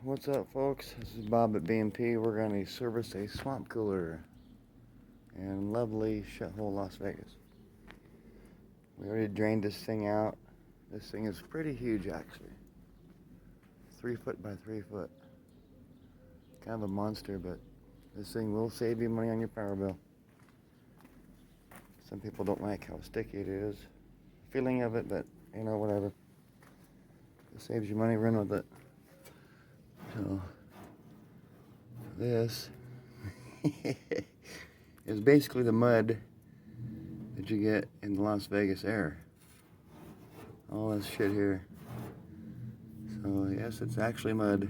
What's up, folks? This is Bob at B&P. We're going to service a swamp cooler in lovely shithole Las Vegas. We already drained this thing out. This thing is pretty huge, actually. 3 foot by 3 foot. Kind of a monster, but this thing will save you money on your power bill. Some people don't like how sticky it is. Feeling of it, but whatever. It saves you money, run with it. So this is basically the mud that you get in the Las Vegas air. All this shit here. So yes, it's actually mud.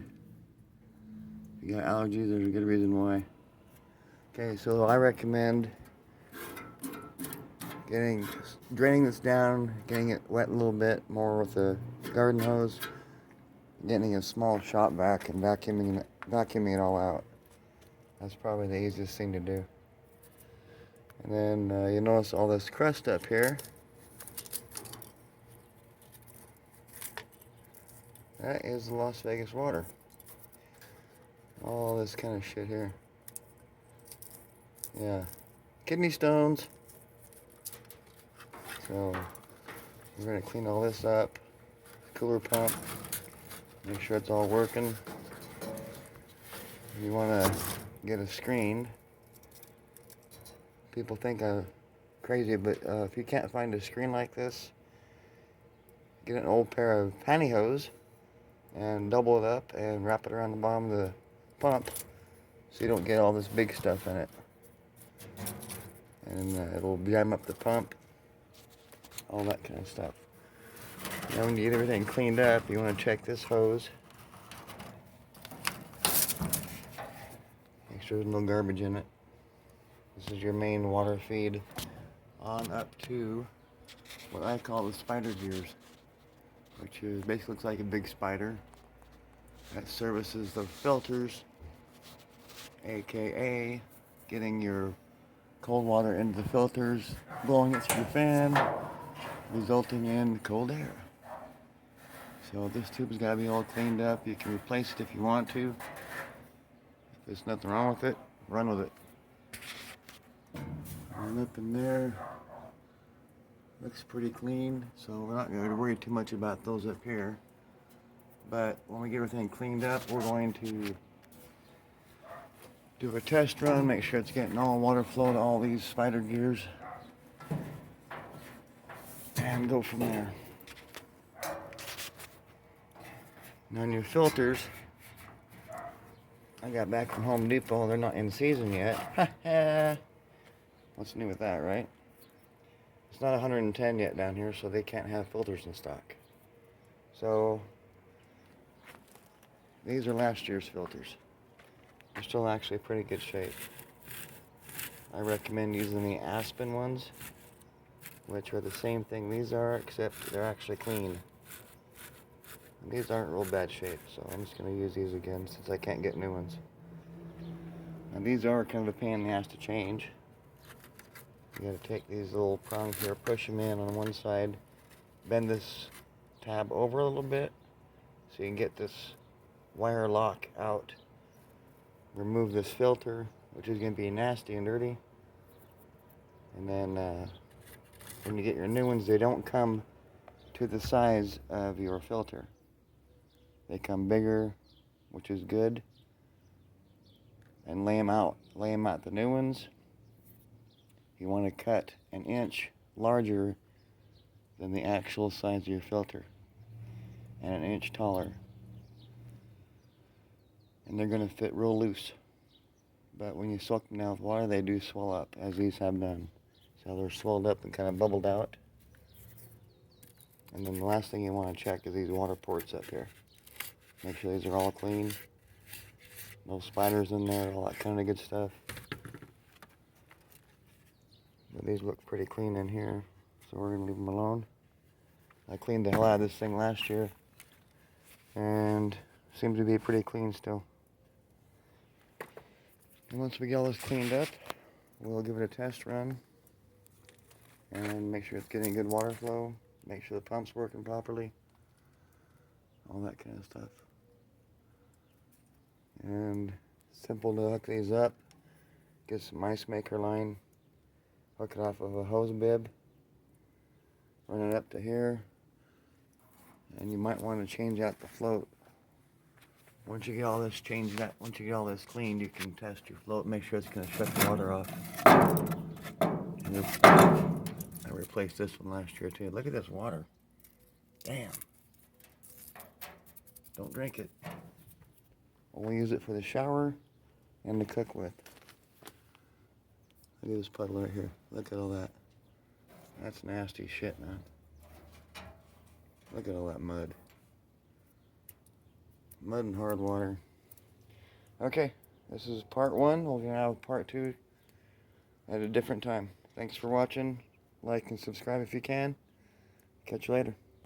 If you got allergies, there's a good reason why. Okay, so I recommend draining this down, getting it wet a little bit more with a garden hose, getting a small shop vac and vacuuming it all out. That's probably the easiest thing to do. And then you notice all this crust up here. That is the Las Vegas water. All this kind of shit here. Yeah. Kidney stones. So we're going to clean all this up. Cooler pump. Make sure it's all working. You want to get a screen. People think I'm crazy, but if you can't find a screen like this, get an old pair of pantyhose and double it up and wrap it around the bottom of the pump so you don't get all this big stuff in it. And it'll jam up the pump, all that kind of stuff. Now when you get everything cleaned up, you want to check this hose. Make sure there's no garbage in it. This is your main water feed on up to what I call the spider gears, which is basically looks like a big spider that services the filters, aka getting your cold water into the filters, blowing it through the fan, resulting in cold air. So this tube's got to be all cleaned up. You can replace it if you want to. If there's nothing wrong with it, run with it. And up in there, looks pretty clean, so we're not going to worry too much about those up here. But when we get everything cleaned up, we're going to do a test run, make sure it's getting all water flow to all these spider gears, and go from there. Now on your filters, I got back from Home Depot. They're not in season yet. What's new with that, right? It's not 110 yet down here, so they can't have filters in stock. So these are last year's filters. They're still actually pretty good shape. I recommend using the Aspen ones, which are the same thing these are, except they're actually clean. And these aren't real bad shape, so I'm just going to use these again since I can't get new ones. And these are kind of a pain in the ass to change. You got to take these little prongs here, push them in on one side, bend this tab over a little bit so you can get this wire lock out. Remove this filter, which is going to be nasty and dirty. And then when you get your new ones, they don't come to the size of your filter. They come bigger, which is good. And lay them out. Lay them out, the new ones. You want to cut an inch larger than the actual size of your filter, and an inch taller. And they're going to fit real loose. But when you soak them down with water, they do swell up, as these have done. So they're swelled up and kind of bubbled out. And then the last thing you want to check is these water ports up here. Make sure these are all clean. No spiders in there, all that kind of good stuff. But these look pretty clean in here, so we're going to leave them alone. I cleaned the hell out of this thing last year, and seems to be pretty clean still. And once we get all this cleaned up, we'll give it a test run and make sure it's getting good water flow, make sure the pump's working properly, all that kind of stuff. And simple to hook these up. Get some ice maker line, hook it off of a hose bib, run it up to here, and you might want to change out the float. Once you get all this changed out, once you get all this cleaned, you can test your float, make sure it's going to shut the water off. And I replaced this one last year too. Look at this water. Damn. Don't drink it. Only use it for the shower and to cook with. Look at this puddle right here. Look at all that. That's nasty shit, man. Look at all that mud. Mud and hard water. Okay, this is part 1. We're going to have part 2 at a different time. Thanks for watching. Like and subscribe if you can. Catch you later.